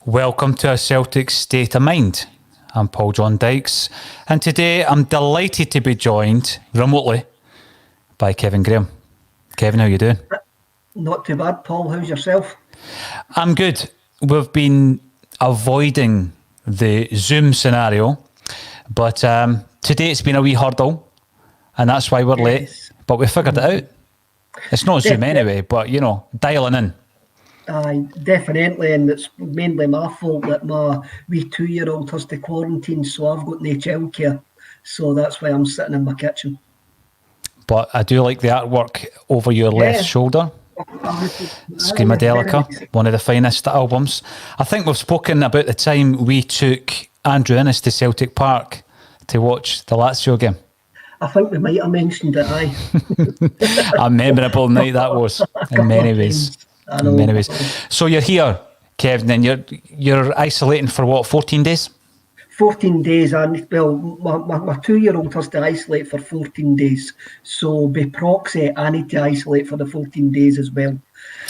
Welcome to a Celtic State of Mind. I'm Paul John Dykes, and today I'm delighted to be joined remotely by Kevin Graham. Kevin, how you doing? Not too bad, Paul. How's yourself? I'm good. We've been avoiding the Zoom scenario, but today it's been a wee hurdle, and that's why we're late. But we figured it out. It's not Zoom anyway, but, you know, dialing in. Definitely, and it's mainly my fault that my wee 2-year-old has to quarantine, so I've got no childcare, so that's why I'm sitting in my kitchen. But I do like the artwork over your left shoulder. Screamadelica, one of the finest albums. I think we've spoken about the time we took Andrew Innes to Celtic Park to watch the Lazio game. I think we might have mentioned it, aye. A memorable night that was, in many ways. In many ways. So you're here, Kevin, and you're isolating for what, 14 days? 14 days, and well, my 2-year-old has to isolate for 14 days. So by proxy, I need to isolate for the 14 days as well.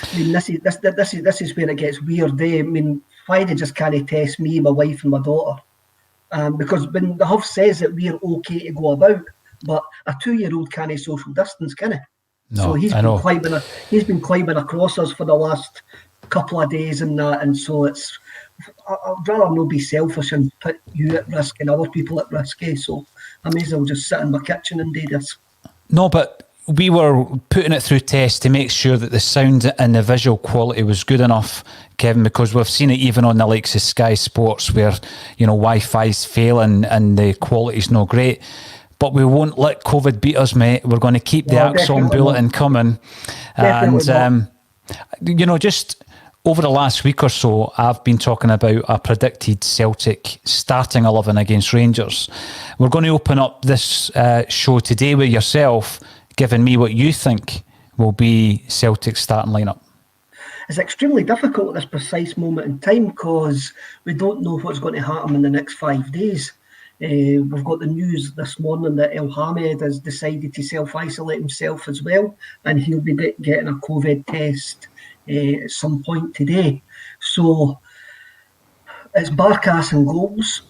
I mean, this is where it gets weird. I mean, why they just can't test me, my wife, and my daughter? Because when the Huff says that we're okay to go about, but a 2-year-old can't social distance, can he? No, so he's been climbing across us for the last couple of days and that, and so I'd rather not be selfish and put you at risk and other people at risk. So I may as well just sit in my kitchen and do this. No, but we were putting it through tests to make sure that the sound and the visual quality was good enough, Kevin, because we've seen it even on the likes of Sky Sports where, you know, Wi-Fi's failing and the quality's not great. But we won't let COVID beat us, mate. We're going to keep the Axon bulletin coming. And, you know, just over the last week or so, I've been talking about a predicted Celtic starting 11 against Rangers. We're going to open up this show today with yourself, giving me what you think will be Celtic's starting lineup. It's extremely difficult at this precise moment in time because we don't know what's going to happen in the next 5 days. We've got the news this morning that El Hamed has decided to self-isolate himself as well, and he'll be getting a COVID test at some point today. So it's Barkas and goals,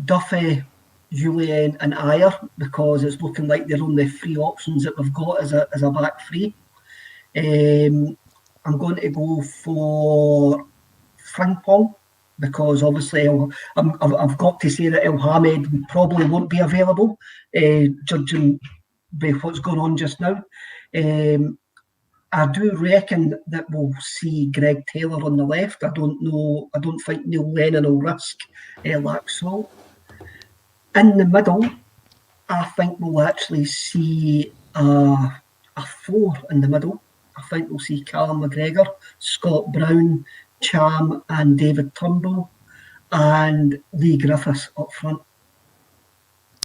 Duffy, Julian and Ayer, because it's looking like they're on the three options that we've got as a back three. I'm going to go for Frimpong, because obviously I've got to say that El Hamed probably won't be available, judging by what's going on just now. I do reckon that we'll see Greg Taylor on the left. I don't think Neil Lennon will risk Laxalt. In the middle, I think we'll actually see a 4 in the middle. I think we'll see Callum McGregor, Scott Brown, Cham and David Turnbull, and Lee Griffiths up front.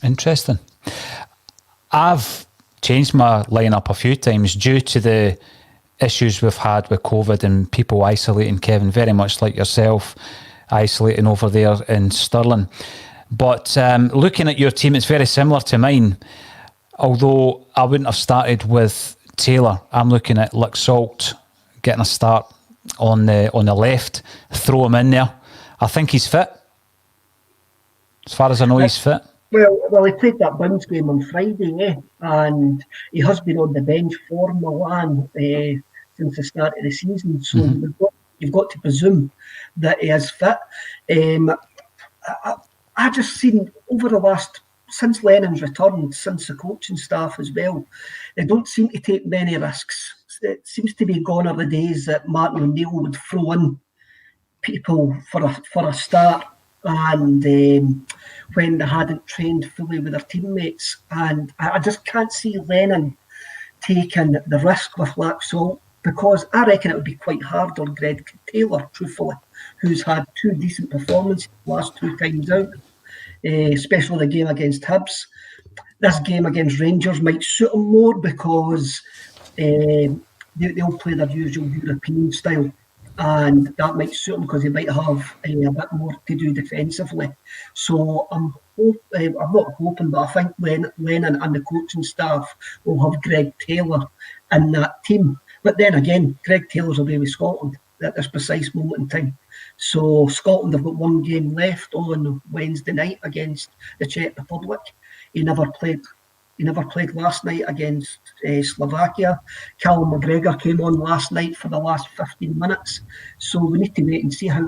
Interesting. I've changed my lineup a few times due to the issues we've had with COVID and people isolating, Kevin, very much like yourself, isolating over there in Stirling. But looking at your team, it's very similar to mine, although I wouldn't have started with Taylor. I'm looking at Laxalt getting a start on the left, throw him in there. I think he's fit. As far as I know, he's fit. Well, he played that Bunge game on Friday, and he has been on the bench for Milan since the start of the season. So you've got to presume that he is fit. I just seen over the last, since Lennon's returned, since the coaching staff as well, they don't seem to take many risks. It seems to be gone are the days that Martin O'Neill would throw in people for a start, and when they hadn't trained fully with their teammates. And I just can't see Lennon taking the risk with Laxalt, because I reckon it would be quite hard on Greg Taylor, truthfully, who's had 2 decent performances the last 2 times out, especially the game against Hibs. This game against Rangers might suit him more because they'll play their usual European style, and that might suit him because he might have a bit more to do defensively. So I'm not hoping, but I think Lennon and the coaching staff will have Greg Taylor in that team. But then again, Greg Taylor's away with Scotland, at this precise moment in time. So Scotland have got one game left on Wednesday night against the Czech Republic. He never played last night against Slovakia. Callum McGregor came on last night for the last 15 minutes. So we need to wait and see how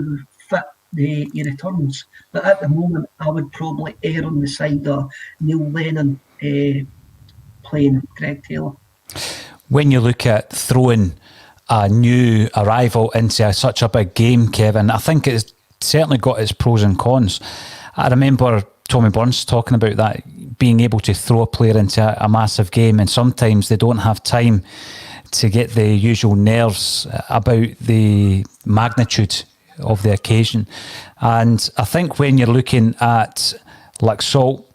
fit he returns. But at the moment, I would probably err on the side of Neil Lennon playing Greg Taylor. When you look at throwing a new arrival into such a big game, Kevin, I think it's certainly got its pros and cons. I remember Tommy Burns talking about that, being able to throw a player into a massive game, and sometimes they don't have time to get the usual nerves about the magnitude of the occasion. And I think when you're looking at Laxalt,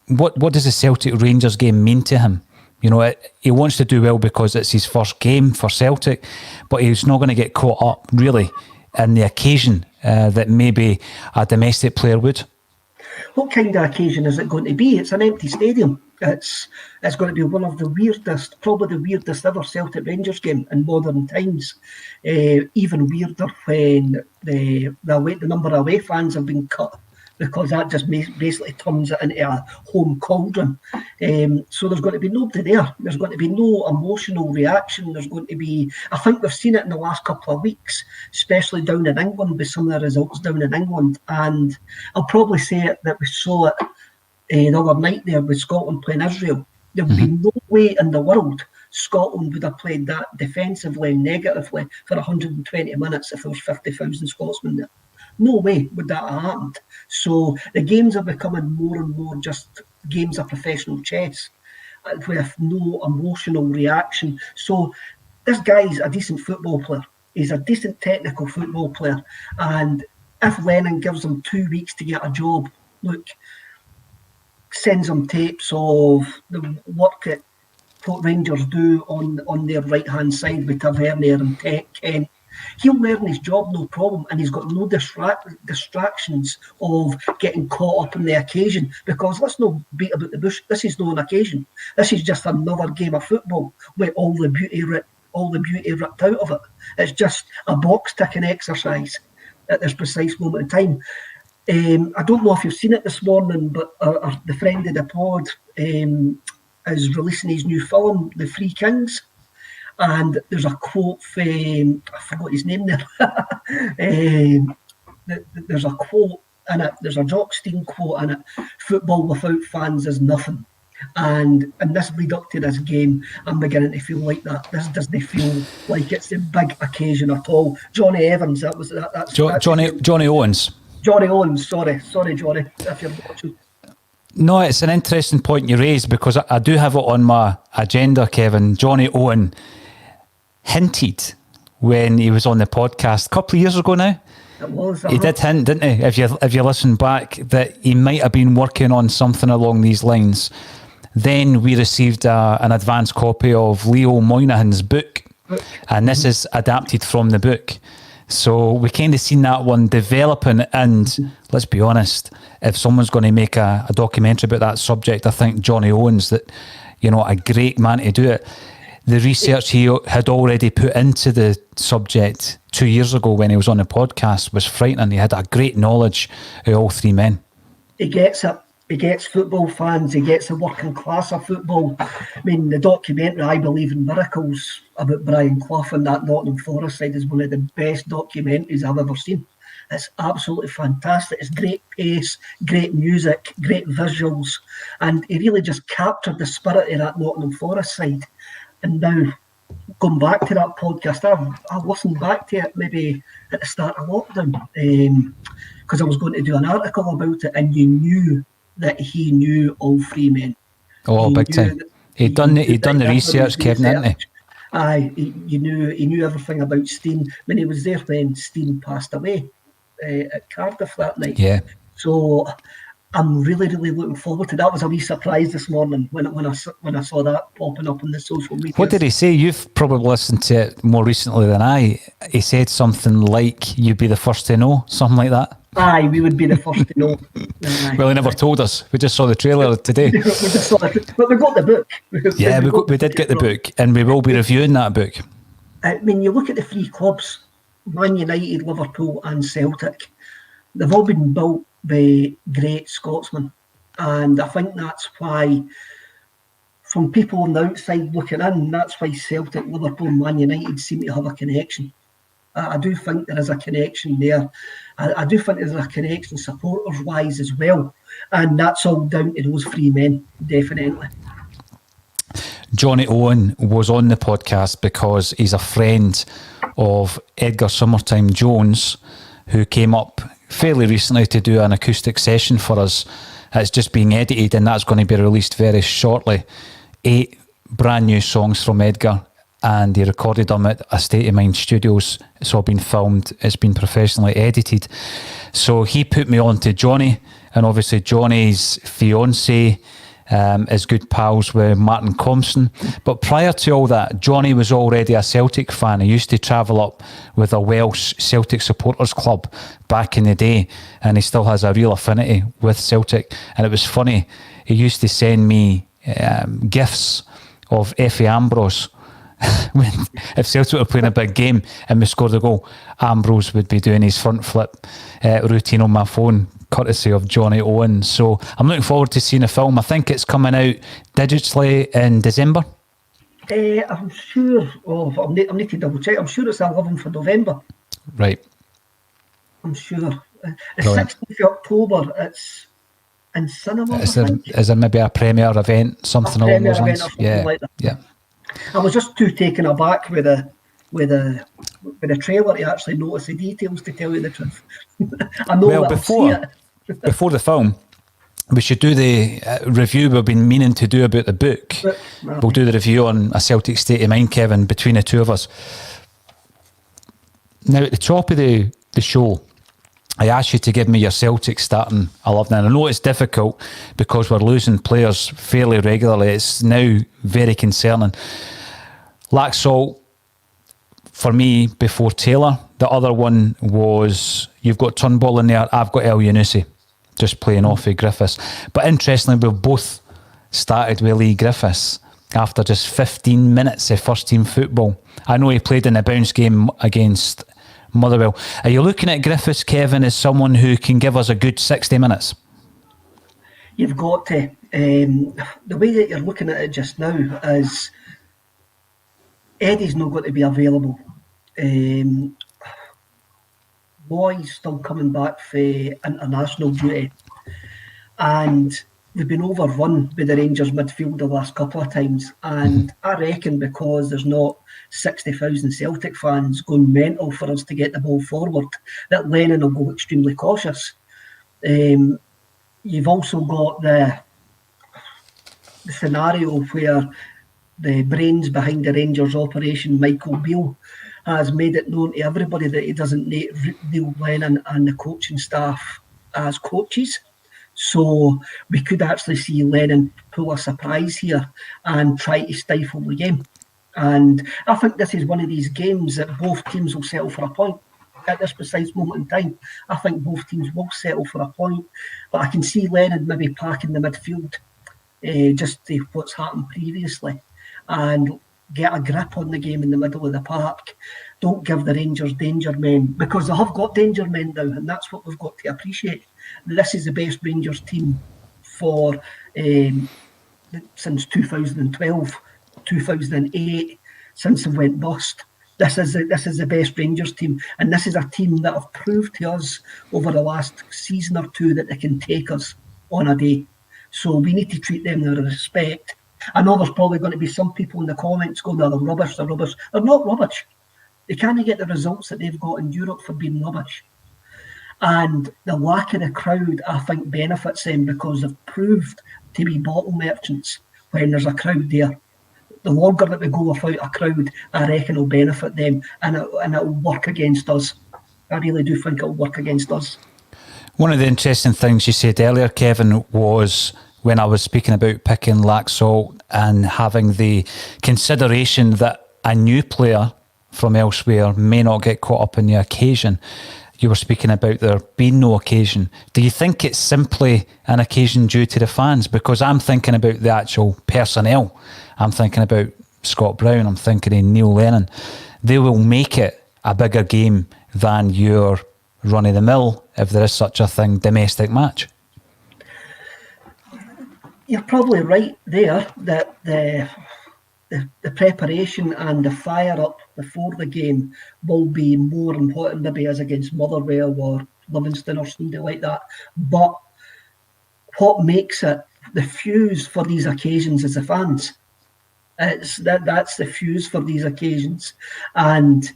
what does the Celtic Rangers game mean to him? You know, he wants to do well because it's his first game for Celtic, but he's not going to get caught up really in the occasion that maybe a domestic player would. What kind of occasion is it going to be? It's an empty stadium. It's going to be one of the weirdest, probably the weirdest ever Celtic Rangers game in modern times. Even weirder when the number of away fans have been cut, because that just basically turns it into a home cauldron. So there's going to be nobody there. There's going to be no emotional reaction. There's going to be, I think we've seen it in the last couple of weeks, especially down in England with some of the results down in England. And I'll probably say it that we saw it the other night there with Scotland playing Israel. There would be no way in the world Scotland would have played that defensively and negatively for 120 minutes if there was 50,000 Scotsmen there. No way would that have happened. So the games are becoming more and more just games of professional chess with no emotional reaction. So this guy's a decent football player. He's a decent technical football player. And if Lennon gives him 2 weeks to get a job, look, sends him tapes of the work that what Rangers do on their right-hand side with Tavernier and Kent, he'll learn his job, no problem, and he's got no distractions of getting caught up in the occasion, because let's not beat about the bush. This is not an occasion. This is just another game of football with all the beauty ripped out of it. It's just a box-ticking exercise at this precise moment in time. I don't know if you've seen it this morning, but the friend of the pod is releasing his new film, The Three Kings. And there's a quote from, I forgot his name there. There's a quote in it, there's a Jock Stein quote in it: "Football without fans is nothing." And in this lead up to this game, I'm beginning to feel like that. This doesn't feel like it's a big occasion at all. Johnny Evans, that's Johnny Owens. Johnny Owens, sorry Johnny, if you're watching. No, it's an interesting point you raised, because I do have it on my agenda, Kevin. Johnny Owen hinted when he was on the podcast a couple of years ago now. It was. He did hint, didn't he? If you listen back, that he might have been working on something along these lines. Then we received an advance copy of Leo Moynihan's book, and this is adapted from the book. So we kind of seen that one developing, and let's be honest, if someone's going to make a documentary about that subject, I think Johnny Owens, that, you know, a great man to do it. The research he had already put into the subject 2 years ago when he was on the podcast was frightening. He had a great knowledge of all three men. He gets it. He gets football fans. He gets the working class of football. I mean, the documentary I Believe in Miracles about Brian Clough and that Nottingham Forest side is one of the best documentaries I've ever seen. It's absolutely fantastic. It's great pace, great music, great visuals, and he really just captured the spirit of that Nottingham Forest side. And now, going back to that podcast, I listened back to it maybe at the start of lockdown, because I was going to do an article about it, and you knew that he knew all three men. Oh, big time. He'd done the research, Kevin, hadn't he? Aye, he knew everything about Stein. I mean, he was there when Stein passed away at Cardiff that night. Yeah. So I'm really, really looking forward to that. It was a wee surprise this morning when I saw that popping up on the social media. What did he say? You've probably listened to it more recently than I. He said something like, "You'd be the first to know," something like that. Aye, we would be the first to know. Well, he never told us. We just saw the trailer today. But we got the book. Yeah, we did get the book, and we will be reviewing that book. I mean, you look at the three clubs, Man United, Liverpool and Celtic, they've all been built by great Scotsmen. And I think that's why, from people on the outside looking in, that's why Celtic, Liverpool and Man United seem to have a connection. I do think there is a connection there. I do think there's a connection supporters-wise as well. And that's all down to those three men, definitely. Johnny Owen was on the podcast because he's a friend of Edgar Summertime Jones, who came up fairly recently to do an acoustic session for us. It's just being edited and that's going to be released very shortly. 8 brand new songs from Edgar, and he recorded them at A State of Mind Studios. It's all been filmed, it's been professionally edited. So he put me on to Johnny, and obviously Johnny's fiance is good pals with Martin Compson. But prior to all that, Johnny was already a Celtic fan. He used to travel up with a Welsh Celtic supporters club back in the day, and he still has a real affinity with Celtic. And it was funny, he used to send me gifts of Effie Ambrose. If Celtic were playing a big game and we scored a goal, Ambrose would be doing his front flip routine on my phone, courtesy of Johnny Owen. So I'm looking forward to seeing the film. I think it's coming out digitally in December. I'm sure I need to double check. I'm sure it's the 11th of November. Right. I'm sure. The 16th of October, it's in cinema. Is there maybe a premiere event, something along those lines? Like that. Yeah. I was just too taken aback with the trailer to actually notice the details, to tell you the truth. I know that before the film, we should do the review we've been meaning to do about the book. We'll do the review on A Celtic State of Mind, Kevin, between the two of us. Now, at the top of the show, I asked you to give me your Celtic starting 11. And I know it's difficult because we're losing players fairly regularly. It's now very concerning. Laxalt, for me, before Taylor. The other one was, you've got Turnbull in there, I've got El Yunusi, just playing off of Griffiths. But interestingly, we've both started with Lee Griffiths after just 15 minutes of first team football. I know he played in a bounce game against Motherwell. Are you looking at Griffiths, Kevin, as someone who can give us a good 60 minutes? You've got to. The way that you're looking at it just now is Eddie's not going to be available. Boy's still coming back for international duty. And they've been overrun by the Rangers midfield the last couple of times. And I reckon because there's not 60,000 Celtic fans going mental for us to get the ball forward, that Lennon will go extremely cautious. You've also got the scenario where the brains behind the Rangers operation, Michael Beale, has made it known to everybody that he doesn't need Neil Lennon and the coaching staff as coaches. So we could actually see Lennon pull a surprise here and try to stifle the game. And I think this is one of these games that both teams will settle for a point. At this precise moment in time, I think both teams will settle for a point. But I can see Lennon maybe packing the midfield, just to what's happened previously, and get a grip on the game in the middle of the park. Don't give the Rangers danger men, because they have got danger men now, and that's what we've got to appreciate. This is the best Rangers team for since 2012, 2008, since they went bust. This is the best Rangers team, and this is a team that have proved to us over the last season or two that they can take us on a day. So we need to treat them with respect. I know there's probably going to be some people in the comments going, they're rubbish, they're rubbish. They're not rubbish. They can't get the results that they've got in Europe for being rubbish. And the lack of the crowd, I think, benefits them because they've proved to be bottle merchants when there's a crowd there. The longer that we go without a crowd, I reckon will benefit them, and it'll work against us. I really do think it'll work against us. One of the interesting things you said earlier, Kevin, was when I was speaking about picking Laxalt and having the consideration that a new player from elsewhere may not get caught up in the occasion. You were speaking about there being no occasion. Do you think it's simply an occasion due to the fans? Because I'm thinking about the actual personnel. I'm thinking about Scott Brown. I'm thinking of Neil Lennon. They will make it a bigger game than your run-of-the-mill, if there is such a thing, domestic match? You're probably right there that the preparation and the fire up before the game will be more important maybe as against Motherwell or Livingston or something like that. But what makes it the fuse for these occasions is the fans. That's the fuse for these occasions. And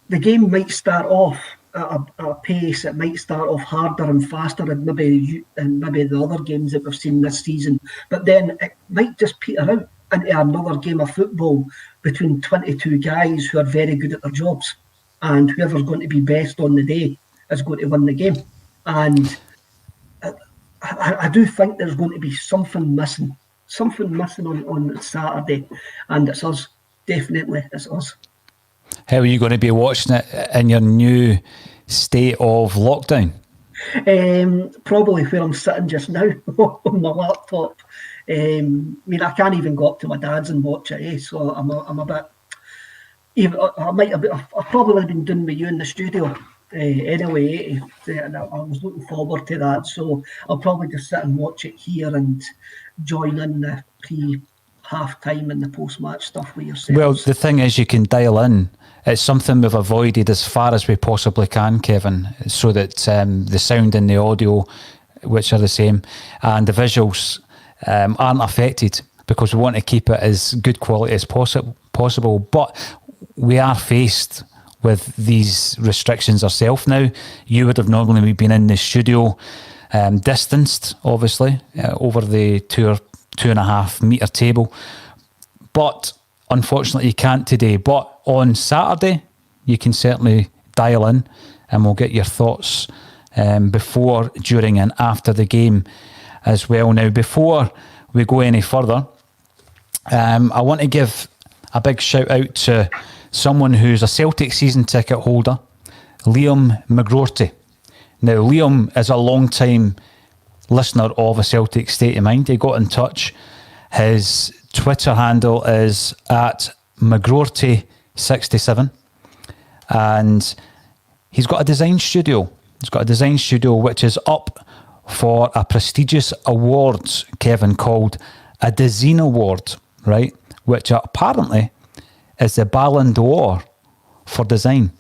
the game might start off at a pace. It might start off harder and faster than maybe the other games that we've seen this season. But then it might just peter out into another game of football between 22 guys who are very good at their jobs. And whoever's going to be best on the day is going to win the game. And I do think there's going to be something missing on Saturday. And it's us. Definitely, it's us. How are you going to be watching it in your new state of lockdown? Probably where I'm sitting just now on my laptop. I mean, I can't even go up to my dad's and watch it, so I'm a bit. Even I probably have been doing with you in the studio anyway, and I was looking forward to that. So I'll probably just sit and watch it here and join in the half-time and the post-match stuff with yourselves. Well, the thing is, you can dial in. It's something we've avoided as far as we possibly can, Kevin, so that the sound and the audio, which are the same, and the visuals aren't affected, because we want to keep it as good quality as possible. But we are faced with these restrictions ourselves now. You would have normally been in the studio, distanced, obviously, over the 2.5 metre table, but unfortunately you can't today. But on Saturday you can certainly dial in and we'll get your thoughts before, during and after the game as well. Now, before we go any further, I want to give a big shout out to someone who's a Celtic season ticket holder, Liam McGroarty. Now, Liam is a long time listener of A Celtic State of Mind. He got in touch. His Twitter handle is at McGroarty67, and he's got a design studio. He's got a design studio which is up for a prestigious award, Kevin, called a Design Award, right? Which apparently is the Ballon d'Or for design.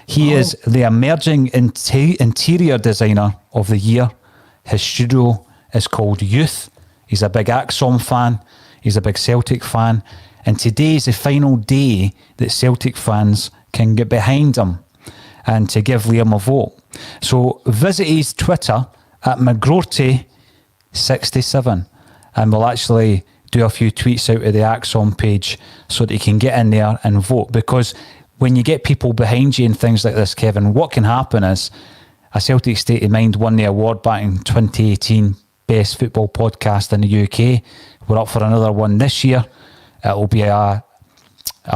He is the emerging interior designer of the year. His studio is called Youth. He's a big Axom fan. He's a big Celtic fan. And today is the final day that Celtic fans can get behind him and to give Liam a vote. So visit his Twitter at McGroarty67, and we'll actually do a few tweets out of the Axom page so that you can get in there and vote. Because when you get people behind you and things like this, Kevin, what can happen is A Celtic State of Mind won the award back in 2018, Best Football Podcast in the UK. We're up for another one this year. It'll be a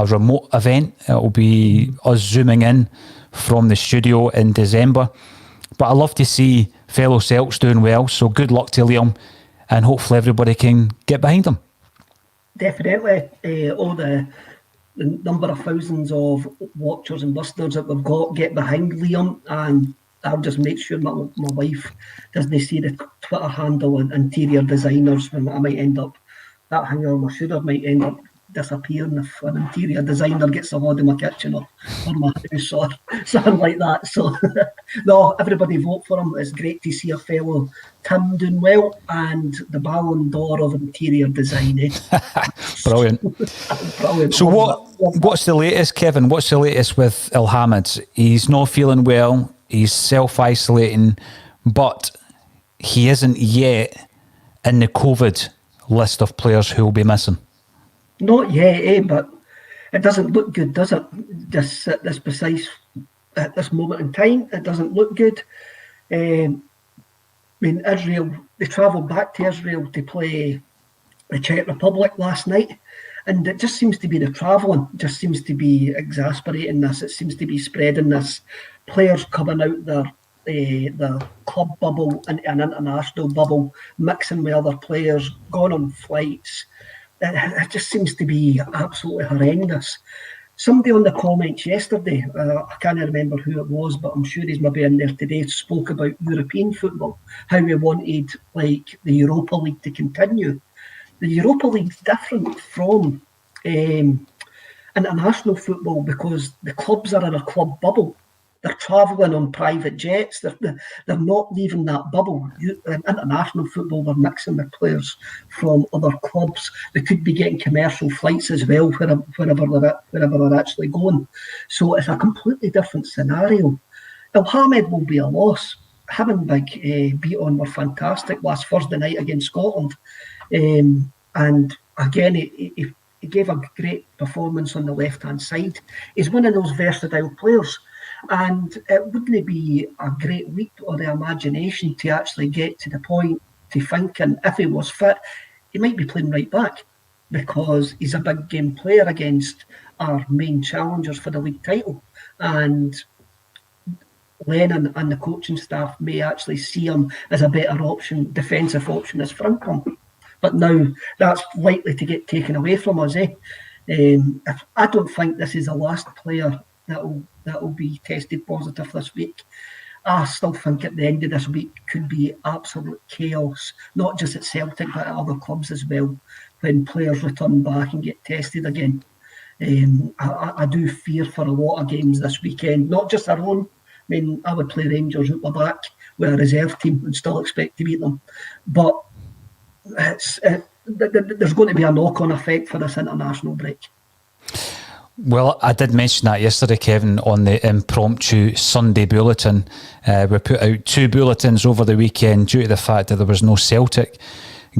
remote event. It'll be us zooming in from the studio in December. But I love to see fellow Celts doing well, so good luck to Liam, and hopefully everybody can get behind him. Definitely. All the number of thousands of watchers and listeners that we've got get behind Liam, and I'll just make sure my wife doesn't see the Twitter handle and interior designers, when I might end up, that hanger on my shoulder might end up disappearing if an interior designer gets a hold of my kitchen or my house or something like that. So, no, everybody vote for him. It's great to see a fellow Tim doing well, and the Ballon d'Or of interior design. Brilliant. Brilliant. So what's the latest, Kevin? What's the latest with Ilhamid? He's not feeling well. He's self-isolating, but he isn't yet in the COVID list of players who will be missing. Not yet, but it doesn't look good, does it? Just at this moment in time, it doesn't look good. I mean, Israel, they travelled back to Israel to play the Czech Republic last night, and it just seems to be the travelling, just seems to be exasperating this. It seems to be spreading this. Players coming out the club bubble and an international bubble, mixing with other players, going on flights. It just seems to be absolutely horrendous. Somebody on the comments yesterday, I can't remember who it was, but I'm sure he's maybe in there today, spoke about European football, how we wanted like the Europa League to continue. The Europa League's different from international football because the clubs are in a club bubble. They're travelling on private jets. They're not leaving that bubble. In international football, they're mixing with players from other clubs. They could be getting commercial flights as well wherever they're actually going. So it's a completely different scenario. Mohamed will be a loss. Him and Big Beaton were fantastic last Thursday night against Scotland. And again, he gave a great performance on the left-hand side. He's one of those versatile players. And wouldn't it be a great leap of the imagination to actually get to the point to thinking if he was fit, he might be playing right back because he's a big game player against our main challengers for the league title. And Lennon and the coaching staff may actually see him as a better option, defensive option as Franklin. But now that's likely to get taken away from us. I don't think this is the last player that will be tested positive this week. I still think at the end of this week could be absolute chaos, not just at Celtic but at other clubs as well, when players return back and get tested again. I do fear for a lot of games this weekend, not just our own. I mean, I would play Rangers at the back with a reserve team and still expect to beat them. But there's going to be a knock-on effect for this international break. Well, I did mention that yesterday, Kevin, on the impromptu Sunday bulletin. We put out 2 bulletins over the weekend due to the fact that there was no Celtic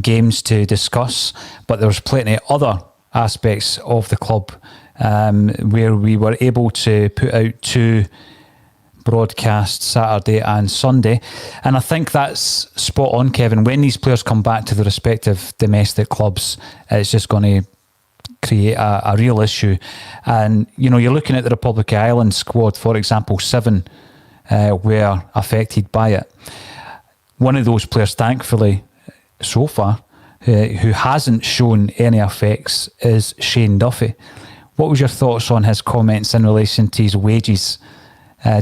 games to discuss, but there was plenty of other aspects of the club where we were able to put out 2 broadcasts, Saturday and Sunday. And I think that's spot on, Kevin. When these players come back to the respective domestic clubs, it's just going to create a real issue. And you're looking at the Republic of Ireland squad, for example, 7 were affected by it. One of those players, thankfully, so far, who hasn't shown any effects is Shane Duffy. What was your thoughts on his comments in relation to his wages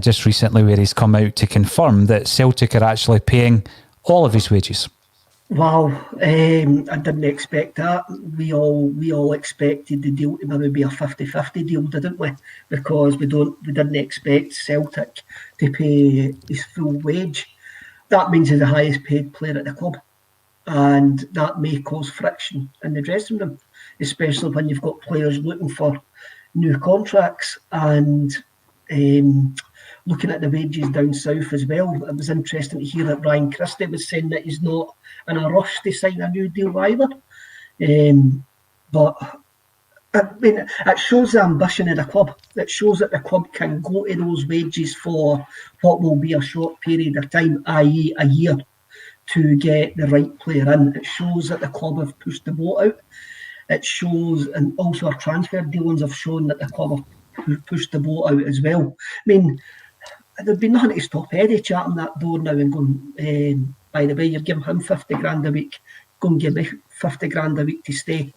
just recently, where he's come out to confirm that Celtic are actually paying all of his wages? Wow, I didn't expect that. We all expected the deal to maybe be a 50-50 deal, didn't we? Because we didn't expect Celtic to pay his full wage. That means he's the highest paid player at the club, and that may cause friction in the dressing room, especially when you've got players looking for new contracts and looking at the wages down south as well. It was interesting to hear that Ryan Christie was saying that he's not in a rush to sign a new deal either. But I mean, it shows the ambition of the club. It shows that the club can go to those wages for what will be a short period of time, i.e. a year, to get the right player in. It shows that the club have pushed the boat out. It shows, and also our transfer dealings have shown that the club have pushed the boat out as well. I mean, there'd be nothing to stop Eddie chatting that door now and going, by the way, you're giving him 50 grand a week, go and give me 50 grand a week to stay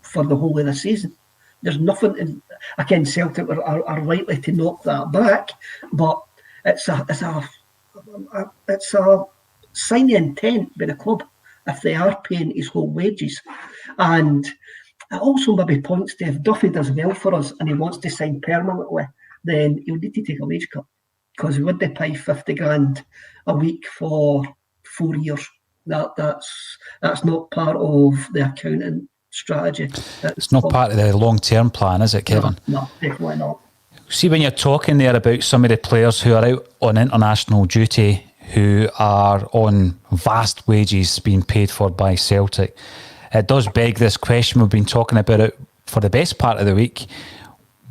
for the whole of the season. There's nothing, again, Celtic are likely to knock that back, but it's a sign of intent by the club if they are paying his whole wages. And it also maybe points to if Duffy does well for us and he wants to sign permanently, then he'll need to take a wage cut, because he would pay 50 grand a week for 4 years. That's not part of the accounting strategy. It's not part of the long-term plan, is it, Kevin? No, definitely not. See, when you're talking there about some of the players who are out on international duty, who are on vast wages being paid for by Celtic, it does beg this question. We've been talking about it for the best part of the week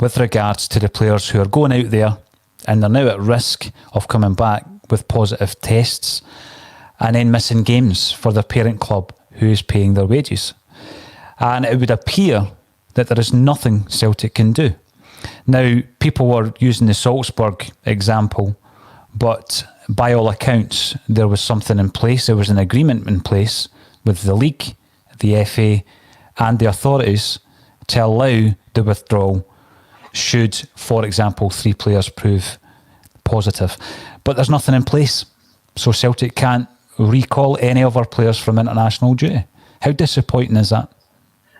with regards to the players who are going out there and they're now at risk of coming back with positive tests and then missing games for their parent club who is paying their wages. And it would appear that there is nothing Celtic can do. Now, people were using the Salzburg example, but by all accounts, there was something in place. There was an agreement in place with the league, the FA and the authorities to allow the withdrawal should, for example, 3 players prove positive. But there's nothing in place, so Celtic can't recall any of our players from international duty. How disappointing is that?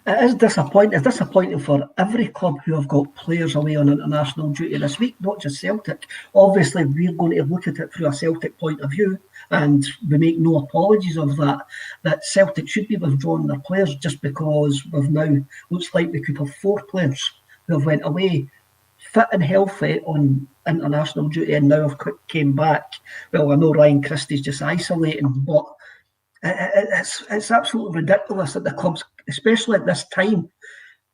It is disappointing. It's disappointing for every club who have got players away on international duty this week, not just Celtic. Obviously, we're going to look at it through a Celtic point of view, and we make no apologies of that Celtic should be withdrawing their players just because we've now, looks like we could have 4 players who have went away fit and healthy on international duty and now have came back. Well, I know Ryan Christie's just isolating, but it's absolutely ridiculous that the clubs, especially at this time,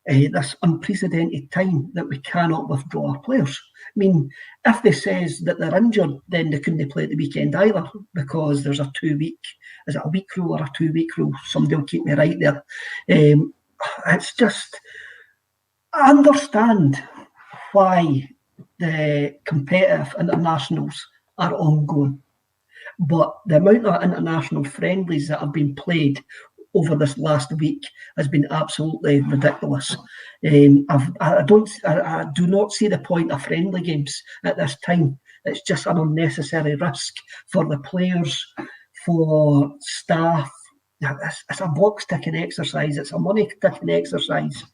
this unprecedented time, that we cannot withdraw our players. I mean, if they says that they're injured, then they couldn't play at the weekend either, because there's a 2-week, is it a week rule or a 2-week rule? Somebody will keep me right there. It's just, I understand why the competitive internationals are ongoing, but the amount of international friendlies that have been played over this last week has been absolutely ridiculous. I do not see the point of friendly games at this time. It's just an unnecessary risk for the players, for staff. It's a box ticking exercise. It's a money ticking exercise.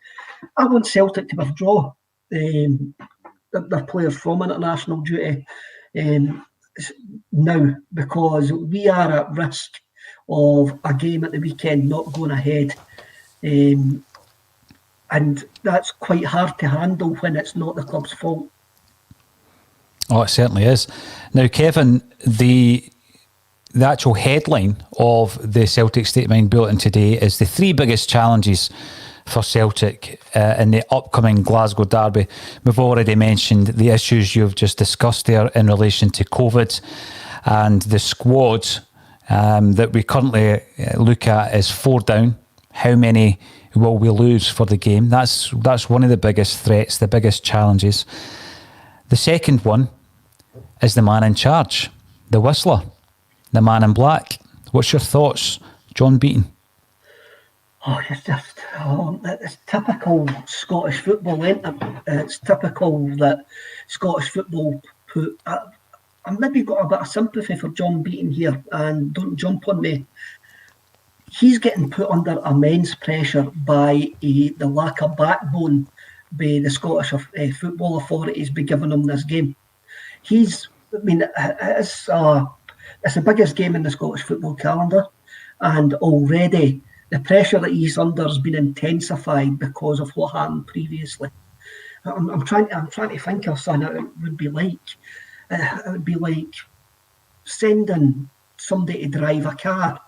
I want Celtic to withdraw their players from international duty now, because we are at risk of a game at the weekend not going ahead, and that's quite hard to handle when it's not the club's fault. Oh, it certainly is. Now, Kevin, the actual headline of the Celtic State of Mind Bulletin today is the 3 biggest challenges for Celtic in the upcoming Glasgow Derby. We've already mentioned the issues you've just discussed there in relation to COVID, and the squad that we currently look at is 4 down. How many will we lose for the game? That's one of the biggest threats, the biggest challenges. The second one is the man in charge, the Whistler, the man in black. What's your thoughts, John Beaton? It's typical Scottish football, isn't it? It's typical that Scottish football put... I've maybe got a bit of sympathy for John Beaton here, and don't jump on me. He's getting put under immense pressure by the lack of backbone by the Scottish football authorities by giving him this game. It's the biggest game in the Scottish football calendar, and already the pressure that he's under has been intensified because of what happened previously. I'm trying to think of something it would be like. It would be like sending somebody to drive a car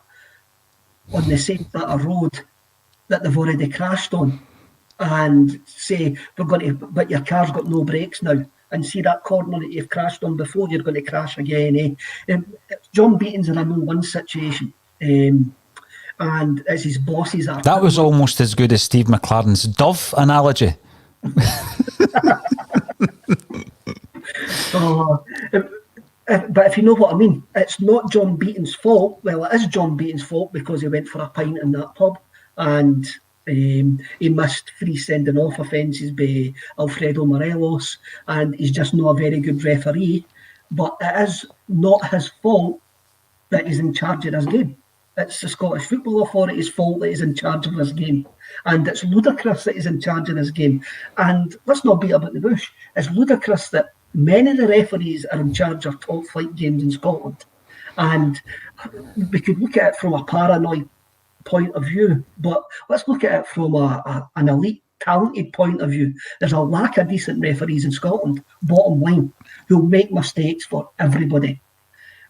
on the same bit of road that they've already crashed on, and say, but your car's got no brakes now, and see that corner that you've crashed on before, you're going to crash again. John Beaton's in a no-win situation. And as his bosses are... That was almost as good as Steve McLaren's dove analogy. But if you know what I mean, it's not John Beaton's fault. Well, it is John Beaton's fault because he went for a pint in that pub, and he missed 3 sending off offences by Alfredo Morelos, and he's just not a very good referee. But it is not his fault that he's in charge of this game. It's the Scottish Football Authority's fault that he's in charge of this game. And it's ludicrous that he's in charge of this game. And let's not beat about the bush. It's ludicrous that many of the referees are in charge of top flight games in Scotland. And we could look at it from a paranoid point of view, but let's look at it from an elite, talented point of view. There's a lack of decent referees in Scotland, bottom line, who'll make mistakes for everybody.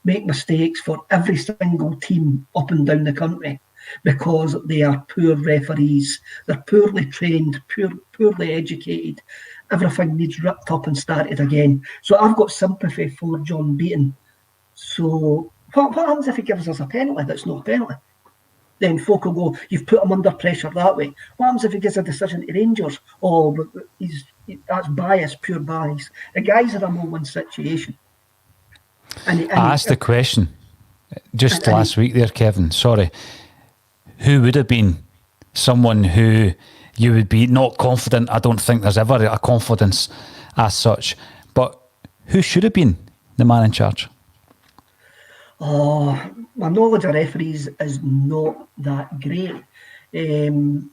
Make mistakes for every single team up and down the country because they are poor referees. They're poorly trained, poorly educated. Everything needs ripped up and started again. So I've got sympathy for John Beaton. So what happens if he gives us a penalty that's not a penalty? Then folk will go, you've put him under pressure that way. What happens if he gives a decision to Rangers? Oh, that's bias, pure bias. The guy's in a no-win situation. I asked the question just last week there, Kevin. Sorry. Who would have been someone who you would be not confident. I don't think there's ever a confidence as such. But who should have been the man in charge? Oh, my knowledge of referees is not that great. Kalina,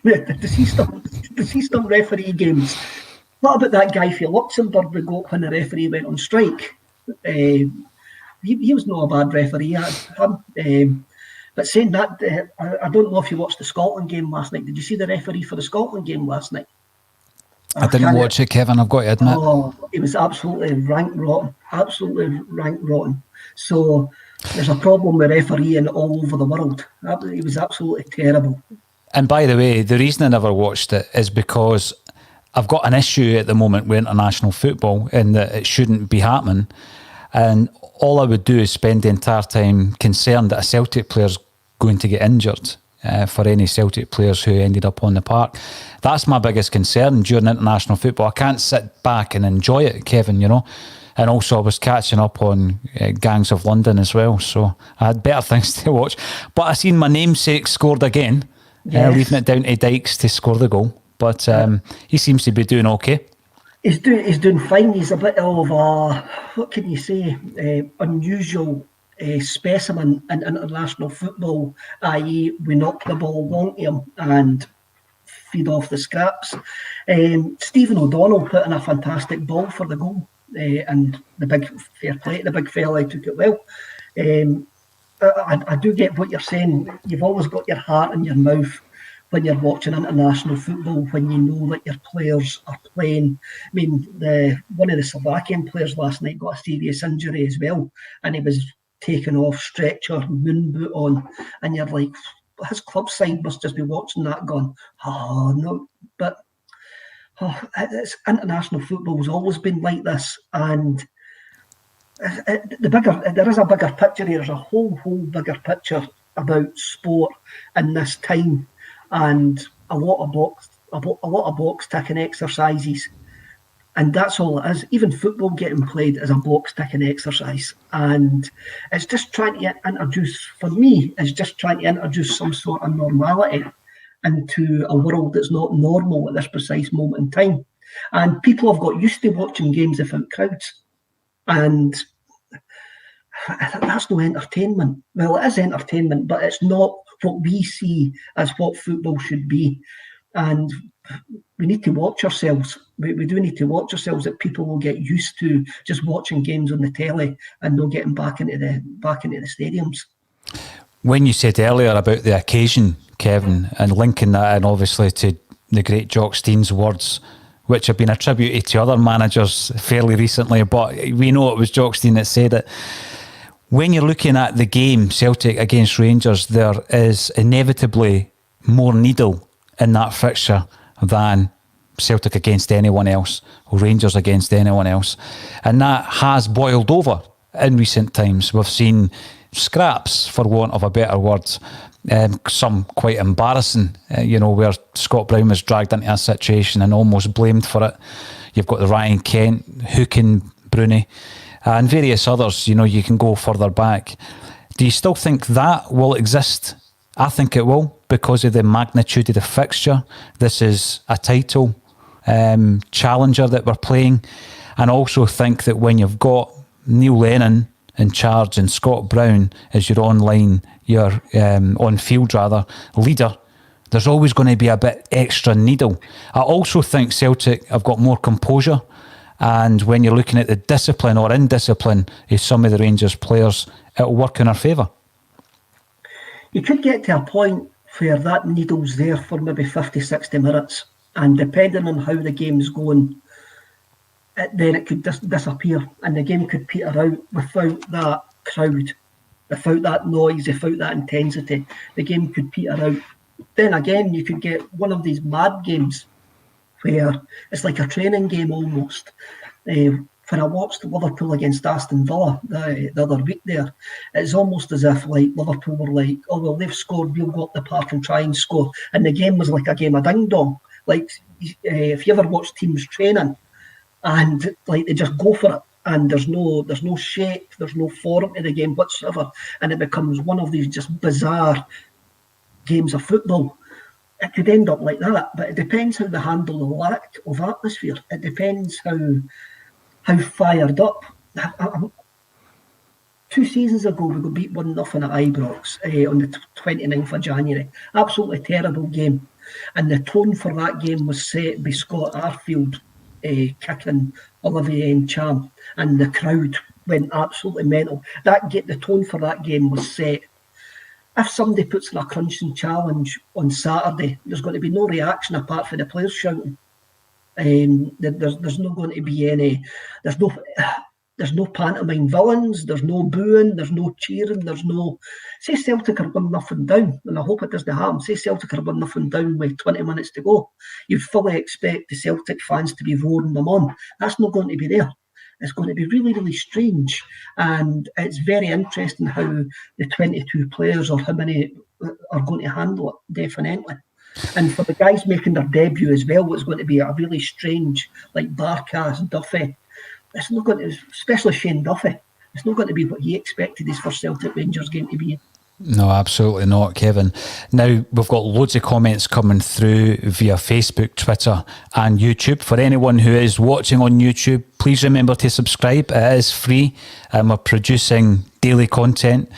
does he still referee games? What about that guy for Luxembourg we got when the referee went on strike? He was not a bad referee. But saying that, I don't know if you watched the Scotland game last night. Did you see the referee for the Scotland game last night? I didn't watch it, Kevin, I've got to admit. Oh, it was absolutely rank rotten. Absolutely rank rotten. So there's a problem with refereeing all over the world. It was absolutely terrible. And by the way, the reason I never watched it is because I've got an issue at the moment with international football in that it shouldn't be happening. And all I would do is spend the entire time concerned that a Celtic player's going to get injured. For any Celtic players who ended up on the park. That's my biggest concern during international football. I can't sit back and enjoy it, Kevin, you know. And also I was catching up on Gangs of London as well, so I had better things to watch. But I seen my namesake scored again, leaving it down to Dykes to score the goal. But he seems to be doing okay. He's doing fine. He's a bit of a, what can you say, unusual specimen in international football, i.e. we knock the ball long to him and feed off the scraps. Stephen O'Donnell put in a fantastic ball for the goal, and the big fair play, the big fella took it well. I do get what you're saying. You've always got your heart in your mouth when you're watching international football, when you know that your players are playing. I mean, one of the Slovakian players last night got a serious injury as well, and he was taken off stretcher, moon boot on, and you're like, his club side must just be watching that going, oh no. But it's international football's always been like this, and there is a bigger picture here. There's a whole bigger picture about sport in this time, and a lot of box ticking exercises. And that's all it is. Even football getting played is a box ticking exercise. And it's just trying to introduce, for me, it's just trying to introduce some sort of normality into a world that's not normal at this precise moment in time. And people have got used to watching games without crowds. And that's no entertainment. Well, it is entertainment, but it's not what we see as what football should be. And we need to watch ourselves. We do need to watch ourselves, that people will get used to just watching games on the telly and not getting back into the stadiums. When you said earlier about the occasion, Kevin, and linking that in obviously to the great Jock Stein's words, which have been attributed to other managers fairly recently, but we know it was Jock Stein that said it. When you're looking at the game, Celtic against Rangers, there is inevitably more needle in that fixture than Celtic against anyone else, or Rangers against anyone else. And that has boiled over in recent times. We've seen scraps, for want of a better word, some quite embarrassing, where Scott Brown was dragged into a situation and almost blamed for it. You've got the Ryan Kent hooking Bruni and various others, you can go further back. Do you still think that will exist? I think it will, because of the magnitude of the fixture. This is a title challenger that we're playing. And also think that when you've got Neil Lennon in charge and Scott Brown as your on-field leader, there's always going to be a bit extra needle. I also think Celtic have got more composure. And when you're looking at the discipline or indiscipline of some of the Rangers players, it'll work in our favour. You could get to a point where that needle's there for maybe 50, 60 minutes, and depending on how the game's going, then it could disappear, and the game could peter out without that crowd, without that noise, without that intensity. The game could peter out. Then again, you could get one of these mad games where it's like a training game almost. When I watched Liverpool against Aston Villa the other week there, it's almost as if like Liverpool were like, oh, well, they've scored, we'll go up the park and try and score. And the game was like a game of ding-dong. Like, if you ever watch teams training, and like they just go for it, and there's no shape, there's no form to the game whatsoever, and it becomes one of these just bizarre games of football. it could end up like that, but it depends how they handle the lack of atmosphere. It depends how fired up. 2 seasons ago, we got beat 1-0 at Ibrox on the 29th of January. Absolutely terrible game. And the tone for that game was set by Scott Arfield kicking Olivier Ncham, and the crowd went absolutely mental. The tone for that game was set. If somebody puts in a crunching challenge on Saturday, there's going to be no reaction apart from the players shouting. There's not going to be any. There's no pantomime villains. There's no booing. There's no cheering. There's no. Say Celtic are 1-0 down, and I hope it doesn't happen. Say Celtic are 1-0 down with 20 minutes to go. You'd fully expect the Celtic fans to be roaring them on. That's not going to be there. It's going to be really, really strange. And it's very interesting how the 22 players, or how many, are going to handle it, definitely. And for the guys making their debut as well, it's going to be a really strange, like Barkas, Duffy. It's not going to, especially Shane Duffy, it's not going to be what he expected his first Celtic Rangers game to be. No, absolutely not, Kevin. Now, we've got loads of comments coming through via Facebook, Twitter and YouTube. For anyone who is watching on YouTube, please remember to subscribe. It is free, and we're producing daily content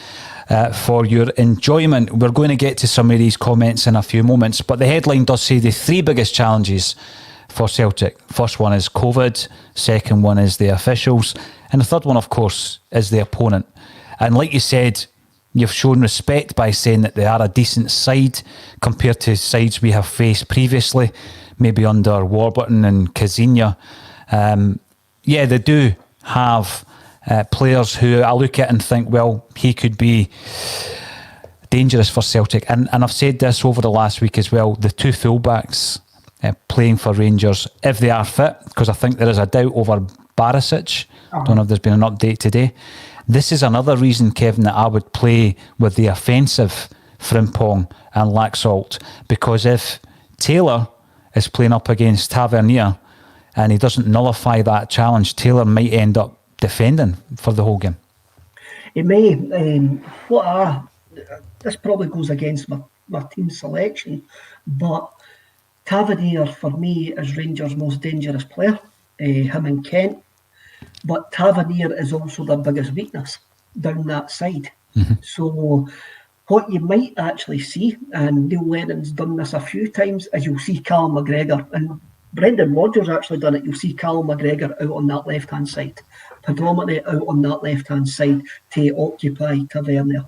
for your enjoyment. We're going to get to some of these comments in a few moments, but the headline does say the three biggest challenges for Celtic. First one is COVID, second one is the officials, and the third one, of course, is the opponent. And like you said, you've shown respect by saying that they are a decent side compared to sides we have faced previously, maybe under Warburton and Kazinja. Yeah, they do have players who I look at and think, well, he could be dangerous for Celtic. And I've said this over the last week as well, the two fullbacks playing for Rangers, if they are fit, because I think there is a doubt over Barisic. Don't know if there's been an update today. This is another reason, Kevin, that I would play with the offensive Frimpong and Laxalt, because if Taylor is playing up against Tavernier and he doesn't nullify that challenge, Taylor might end up defending for the whole game. It may. This probably goes against my team selection, but Tavernier for me is Rangers' most dangerous player, him and Kent. But Tavernier is also their biggest weakness down that side. Mm-hmm. So what you might actually see, and Neil Lennon's done this a few times, is you'll see Callum McGregor, and Brendan Rodgers actually done it. You'll see Callum McGregor out on that left-hand side, predominantly out on that left-hand side to occupy Tavernier.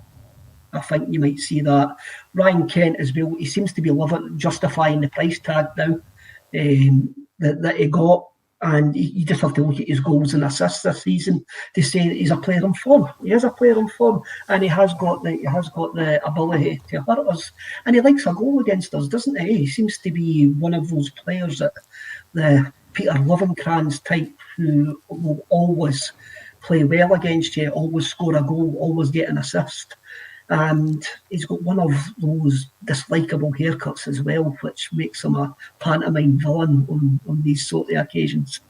I think you might see that. Ryan Kent as well, he seems to be justifying the price tag now that he got. And you just have to look at his goals and assists this season to say that he's a player in form. He is a player in form, and he has got the ability to hurt us. And he likes a goal against us, doesn't he? He seems to be one of those players that the Peter Lovenkrands type, who will always play well against you, always score a goal, always get an assist. And he's got one of those dislikable haircuts as well, which makes him a pantomime villain on these sort of occasions.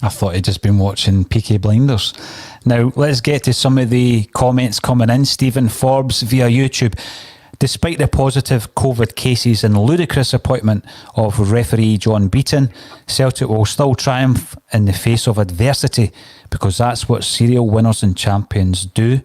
I thought he'd just been watching Peaky Blinders. Now, let's get to some of the comments coming in. Stephen Forbes via YouTube. Despite the positive COVID cases and ludicrous appointment of referee John Beaton, Celtic will still triumph in the face of adversity, because that's what serial winners and champions do.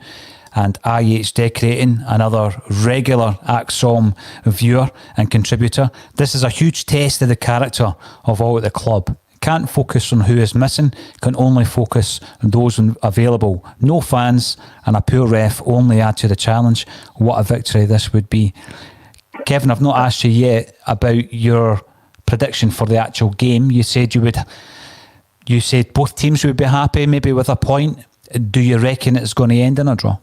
And IH Decorating, another regular AXOM viewer and contributor. This is a huge test of the character of all at the club. Can't focus on who is missing, can only focus on those available. No fans and a poor ref only add to the challenge. What a victory this would be. Kevin, I've not asked you yet about your prediction for the actual game. You said both teams would be happy, maybe with a point. Do you reckon it's going to end in a draw?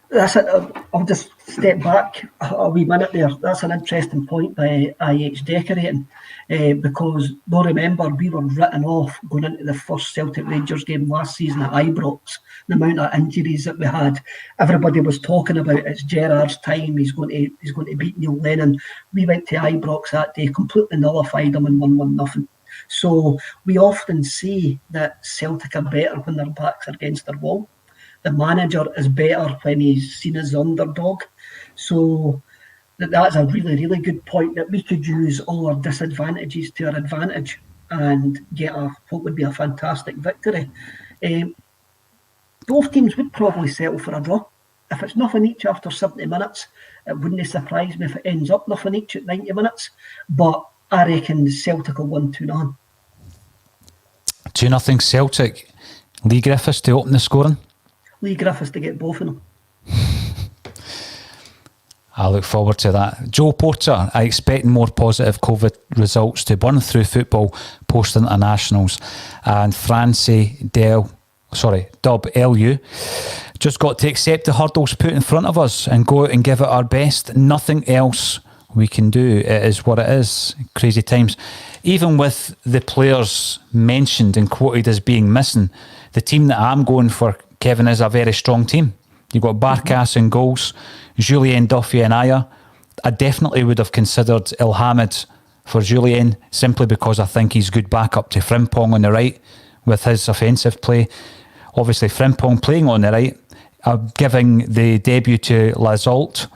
That's it. I'll just step back a wee minute there. That's an interesting point by IH Decorating, because don't remember, we were written off going into the first Celtic Rangers game last season at Ibrox. The amount of injuries that we had, everybody was talking about it's Gerrard's time. He's going to beat Neil Lennon. We went to Ibrox that day, completely nullified them and won 1-0. So we often see that Celtic are better when their backs are against their wall. The manager is better when he's seen as the underdog. So That's a really, really good point, that we could use all our disadvantages to our advantage and get what would be a fantastic victory. Um, Both teams would probably settle for a draw. If it's nothing each after 70 minutes, it wouldn't surprise me if it ends up nothing each at 90 minutes. But I reckon Celtic will win 2-0. 2-0 Celtic. Lee Griffiths to open the scoring. Lee Griffiths to get both of them. I look forward to that. Joe Porter, I expect more positive COVID results to burn through football post-internationals. And Dub LU, just got to accept the hurdles put in front of us and go out and give it our best. Nothing else we can do. It is what it is. Crazy times. Even with the players mentioned and quoted as being missing, the team that I'm going for, Kevin, is a very strong team. You've got Barkas in goals, Julien Duffy and Aya. I definitely would have considered Ilhamid for Julien, simply because I think he's good backup to Frimpong on the right with his offensive play. Obviously, Frimpong playing on the right, giving the debut to Lazolt,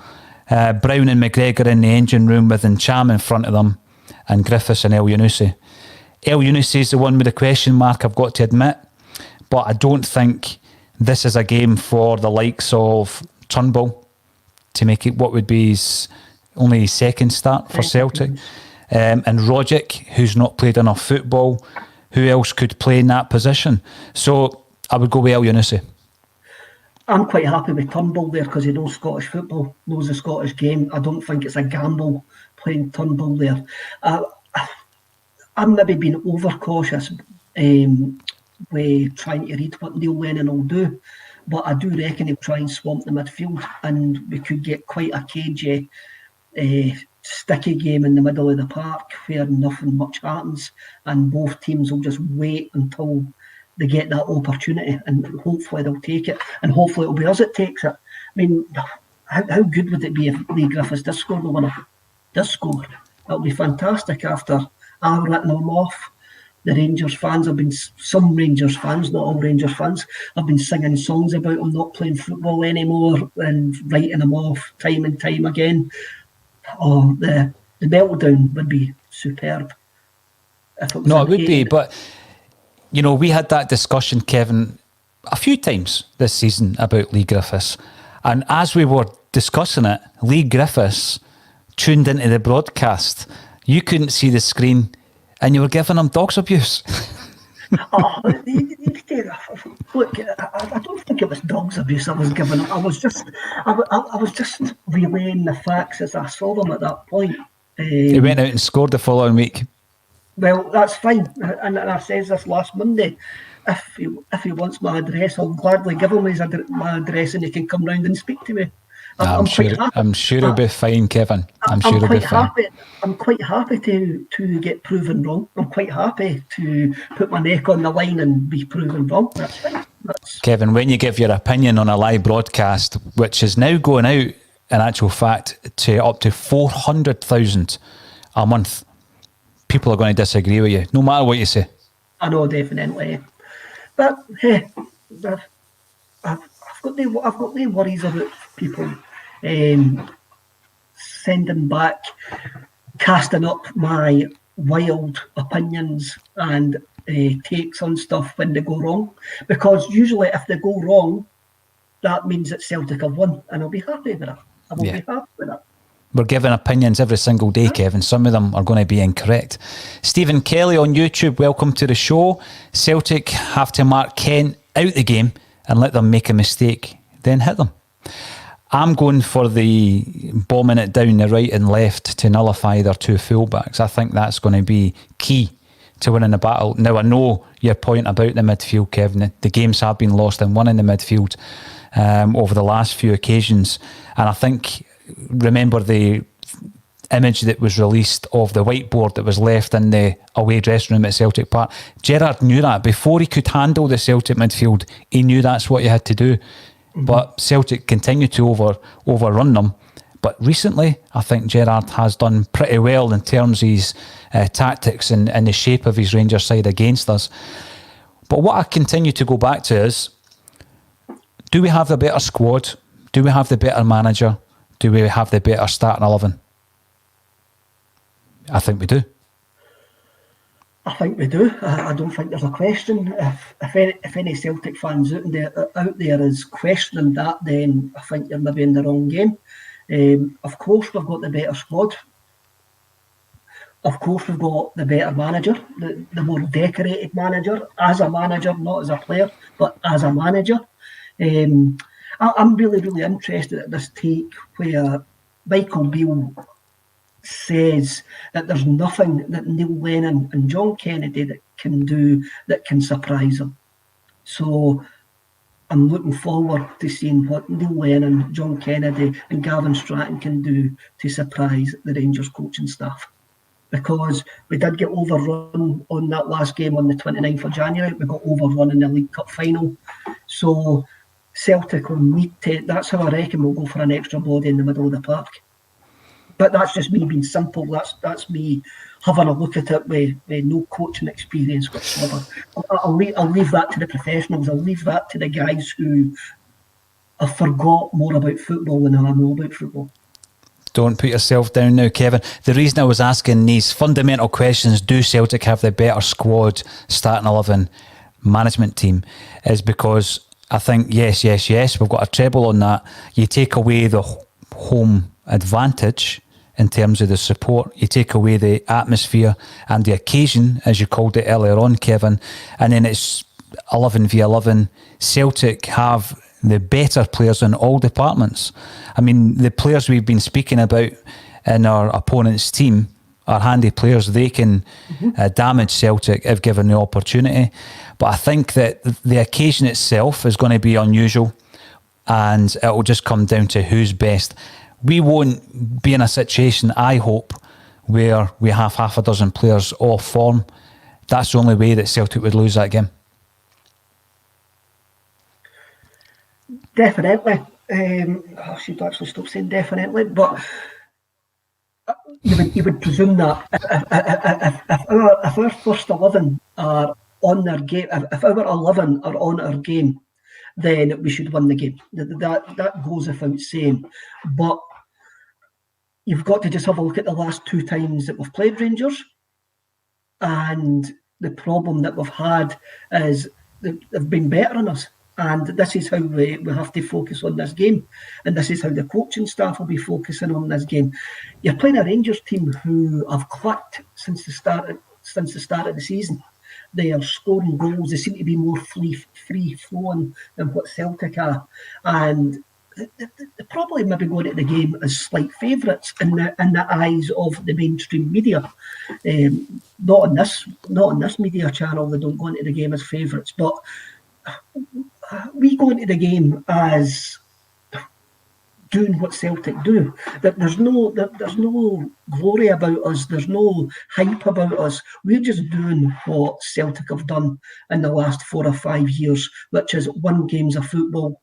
Brown and McGregor in the engine room with Ncham in front of them, and Griffiths and El Yunusi. El Yunusi is the one with the question mark, I've got to admit, but I don't think this is a game for the likes of Turnbull to make it what would be only his second start for Celtic. And Rogic, who's not played enough football. Who else could play in that position? So I would go with El Yunusi. I'm quite happy with Turnbull there because he knows Scottish football, knows the Scottish game. I don't think it's a gamble playing Turnbull there. I'm maybe being overcautious with trying to read what Neil Lennon will do, but I do reckon he'll try and swamp the midfield, and we could get quite a cagey, sticky game in the middle of the park where nothing much happens, and both teams will just wait until they get that opportunity, and hopefully they'll take it, and hopefully it'll be us that takes it. I mean, how good would it be if Lee Griffiths does score the winner? Does score? It'll be fantastic after I've written them off. The Rangers fans have been, some Rangers fans, not all Rangers fans, have been singing songs about him not playing football anymore and writing him off time and time again. Oh, the meltdown would be superb. If it was No, it would be, but you know, we had that discussion, Kevin, a few times this season about Lee Griffiths, and as we were discussing it, Lee Griffiths tuned into the broadcast. You couldn't see the screen, and you were giving him dogs abuse. Look, I don't think it was dogs abuse I was giving him. I was just relaying the facts as I saw them at that point. He went out and scored the following week. Well, that's fine, and I says this last Monday. If he wants my address, I'll gladly give him my address, and he can come round and speak to me. I'm sure he'll be fine, Kevin. I'm sure he'll be fine. I'm quite happy to get proven wrong. I'm quite happy to put my neck on the line and be proven wrong. That's fine. Kevin, when you give your opinion on a live broadcast, which is now going out, in actual fact, to up to 400,000 a month, people are going to disagree with you, no matter what you say. I know, definitely. But hey, I've got no worries about people sending back, casting up my wild opinions and takes on stuff when they go wrong. Because usually if they go wrong, that means that Celtic have won, and I'll be happy with that. I will be happy with that. We're giving opinions every single day, Kevin. Some of them are going to be incorrect. Stephen Kelly on YouTube, welcome to the show. Celtic have to mark Kent out the game and let them make a mistake, then hit them. I'm going for the bombing it down the right and left to nullify their two fullbacks. I think that's going to be key to winning the battle. Now, I know your point about the midfield, Kevin. The games have been lost and won in the midfield over the last few occasions. And I think, remember the image that was released of the whiteboard that was left in the away dressing room at Celtic Park. Gerrard knew that. Before he could handle the Celtic midfield, he knew that's what he had to do. Mm-hmm. But Celtic continued to overrun them. But recently, I think Gerrard has done pretty well in terms of his tactics and the shape of his Rangers side against us. But what I continue to go back to is, do we have the better squad? Do we have the better manager? do we have the better starting 11? I think we do. I think we do. I don't think there's a question. If any Celtic fans out there is questioning that, then I think you're maybe in the wrong game. Of course, we've got the better squad. Of course, we've got the better manager, the more decorated manager, as a manager, not as a player, but as a manager. I'm really, really interested at this take where Michael Beale says that there's nothing that Neil Lennon and John Kennedy that can do that can surprise him. So I'm looking forward to seeing what Neil Lennon, John Kennedy and Gavin Stratton can do to surprise the Rangers coaching staff. Because we did get overrun on that last game on the 29th of January. We got overrun in the League Cup final. So Celtic will need to, that's how I reckon we'll go for an extra body in the middle of the park. But that's just me being simple. That's me having a look at it with no coaching experience whatsoever. I'll leave that to the professionals. I'll leave that to the guys who have forgot more about football than I know about football. Don't put yourself down now, Kevin. The reason I was asking these fundamental questions, do Celtic have the better squad, starting 11, management team, is because I think, yes, we've got a treble on that. You take away the home advantage in terms of the support, you take away the atmosphere and the occasion, as you called it earlier on, Kevin, and then it's 11 v 11. Celtic have the better players in all departments. I mean, the players we've been speaking about in our opponent's team are handy players. They can damage Celtic if given the opportunity. But I think that the occasion itself is going to be unusual, and it will just come down to who's best. We won't be in a situation, I hope, where we have half a dozen players off form. That's the only way that Celtic would lose that game. Definitely. I should actually stop saying definitely, but you would presume that if our first 11 are on their game, if our 11 are on our game, then we should win the game. That goes without saying. But you've got to just have a look at the last two times that we've played Rangers, and the problem that we've had is they've been better than us. And this is how we have to focus on this game. And this is how the coaching staff will be focusing on this game. You're playing a Rangers team who have clicked since the start of the season. They are scoring goals. They seem to be more free-flowing than what Celtic are. And they're probably maybe going into the game as slight favourites in the eyes of the mainstream media. Not on this media channel, they don't go into the game as favourites. But we go into the game as doing what Celtic do. That there's no glory about us. There's no hype about us. We're just doing what Celtic have done in the last 4 or 5 years, which is win games of football,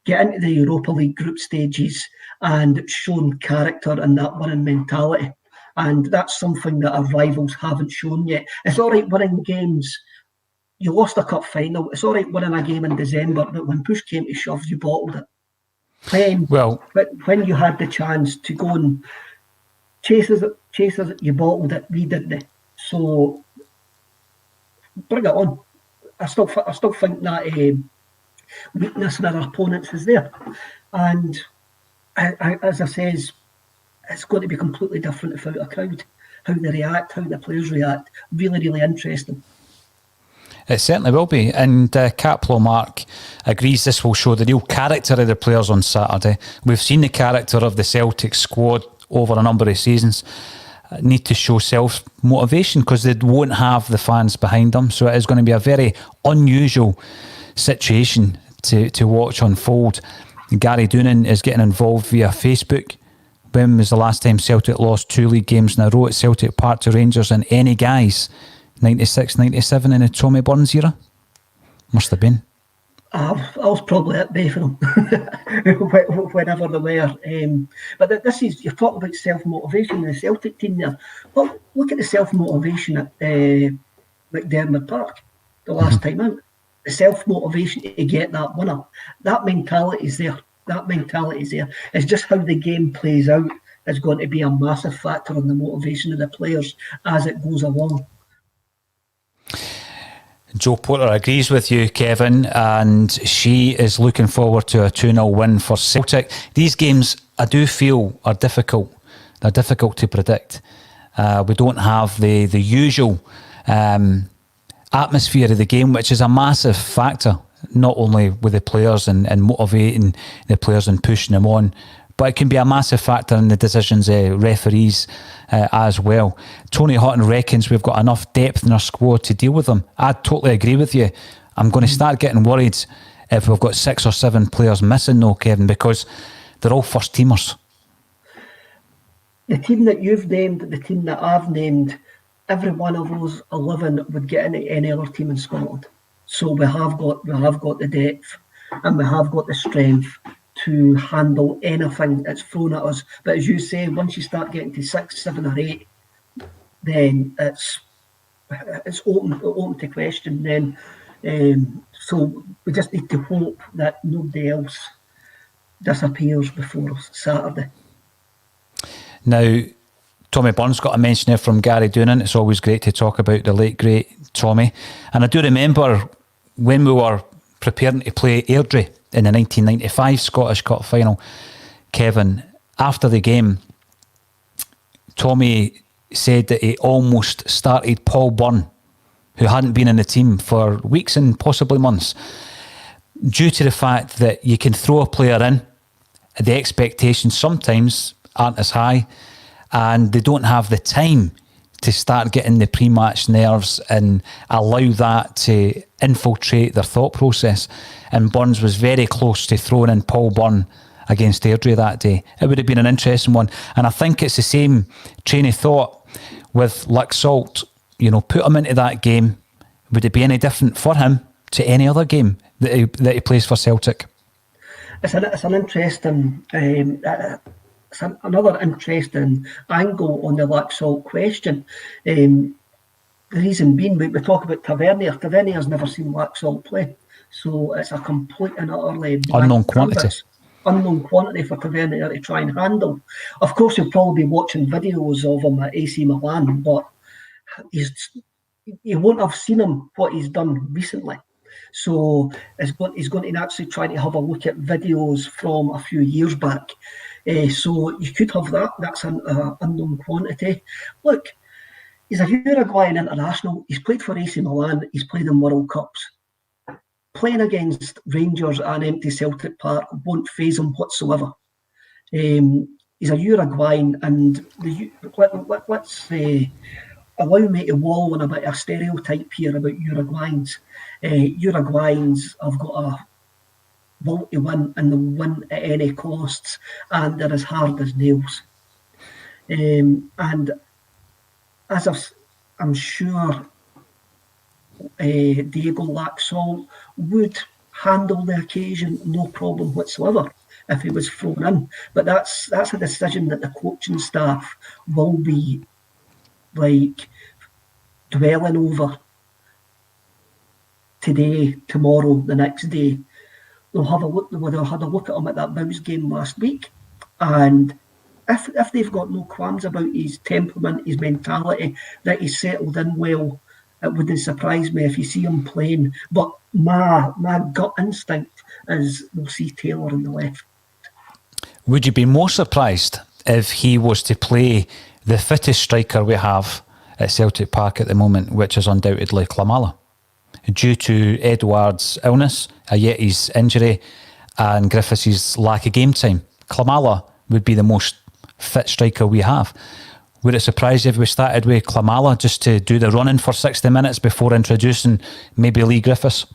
get into the Europa League group stages, and shown character and that winning mentality. And that's something that our rivals haven't shown yet. It's all right winning games. You lost a cup final. It's all right winning a game in December, but when push came to shove, you bottled it. When you had the chance to go and chase us, you bottled it. We didn't. So bring it on. I still think that weakness in our opponents is there, and as I says, it's going to be completely different without a crowd. How they react, how the players react, really, really interesting. It certainly will be. And Caplo Mark agrees this will show the real character of the players on Saturday. We've seen the character of the Celtic squad over a number of seasons. Need to show self-motivation because they won't have the fans behind them. So it is going to be a very unusual situation to watch unfold. Gary Doonan is getting involved via Facebook. When was the last time Celtic lost 2 league games in a row at Celtic Park to Rangers in any guise? 96, 97 in the Tommy Burns era? Must have been. I was probably at bay for them whenever they were. But this is, you're talking about self-motivation in the Celtic team there. Well, look at the self-motivation at McDermott Park the last time out. The self-motivation to get that winner. That mentality is there. That mentality's there. It's just how the game plays out is going to be a massive factor on the motivation of the players as it goes along. Joe Porter agrees with you, Kevin, and she is looking forward to a 2-0 win for Celtic. These games, I do feel, are difficult. They're difficult to predict. We don't have the usual atmosphere of the game, which is a massive factor, not only with the players and motivating the players and pushing them on, but it can be a massive factor in the decisions of referees as well. Tony Houghton reckons we've got enough depth in our squad to deal with them. I totally agree with you. I'm going to start getting worried if we've got 6 or 7 players missing though, Kevin, because they're all first teamers. The team that you've named, the team that I've named, every one of those 11 would get into any other team in Scotland. So we have got the depth and we have got the strength to handle anything that's thrown at us. But as you say, once you start getting to 6, 7 or 8, then it's open to question then. So we just need to hope that nobody else disappears before Saturday. Now, Tommy Burns got a mention there from Gary Doonan. It's always great to talk about the late, great Tommy. And I do remember when we were preparing to play Airdrie in the 1995 Scottish Cup final, Kevin, after the game, Tommy said that he almost started Paul Byrne, who hadn't been in the team for weeks and possibly months, due to the fact that you can throw a player in, the expectations sometimes aren't as high, and they don't have the time to start getting the pre-match nerves and allow that to infiltrate their thought process. And Burns was very close to throwing in Paul Byrne against Airdrie that day. It would have been an interesting one. And I think it's the same train of thought with Laxalt. You know, put him into that game. Would it be any different for him to any other game that he plays for Celtic? It's an interesting... another interesting angle on the Laxalt question. The reason being, we talk about Tavernier. Tavernier's never seen Laxalt play. So it's a complete and utterly unknown quantity. Unknown quantity for Tavernier to try and handle. Of course, you'll probably be watching videos of him at AC Milan, but you won't have seen him what he's done recently. So he's going to actually try to have a look at videos from a few years back. So you could have that. That's an unknown quantity. Look, he's a Uruguayan international. He's played for AC Milan. He's played in World Cups. Playing against Rangers at an empty Celtic Park won't faze him whatsoever. He's a Uruguayan, and let's allow me to wallow in a bit of a stereotype here about Uruguayans. Uruguayans have got a will to win, and they'll win at any costs, and they're as hard as nails. And as I'm sure Diego Laxalt would handle the occasion no problem whatsoever if he was thrown in. But that's a decision that the coaching staff will be like dwelling over today, tomorrow, the next day. They'll have a look. They'll have a look at him at that Bows game last week, and if they've got no qualms about his temperament, his mentality, that he's settled in well, it wouldn't surprise me if you see him playing. But my gut instinct is we'll see Taylor on the left. Would you be more surprised if he was to play the fittest striker we have at Celtic Park at the moment, which is undoubtedly Klimala, due to Edouard's illness, Ayeti's injury, and Griffiths' lack of game time? Klimala would be the most fit striker we have. Would it surprise you if we started with Klimala just to do the running for 60 minutes before introducing maybe Lee Griffiths?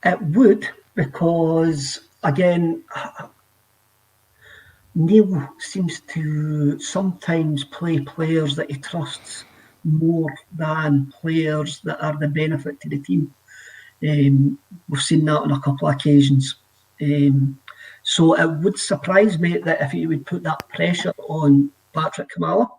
It would, because again, Neil seems to sometimes play players that he trusts more than players that are the benefit to the team. We've seen that on a couple of occasions. So it would surprise me that if he would put that pressure on Patrick Klimala.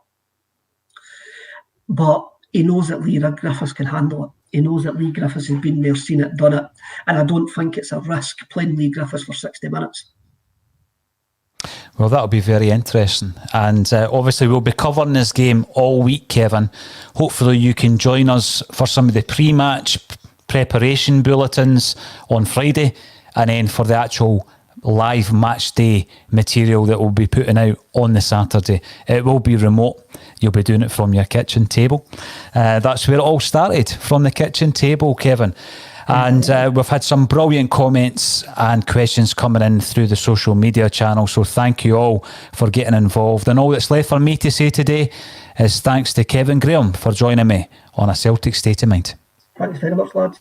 But he knows that Lee Griffiths can handle it. He knows that Lee Griffiths has been there, seen it, done it, and I don't think it's a risk playing Lee Griffiths for 60 minutes. Well, that'll be very interesting. And obviously we'll be covering this game all week, Kevin. Hopefully you can join us for some of the pre-match preparation bulletins on Friday, and then for the actual live match day material that we'll be putting out on the Saturday. It will be remote. You'll be doing it from your kitchen table. That's where it all started, from the kitchen table, Kevin. And we've had some brilliant comments and questions coming in through the social media channel. So thank you all for getting involved. And all that's left for me to say today is thanks to Kevin Graham for joining me on A Celtic State of Mind. Thanks very much, lads.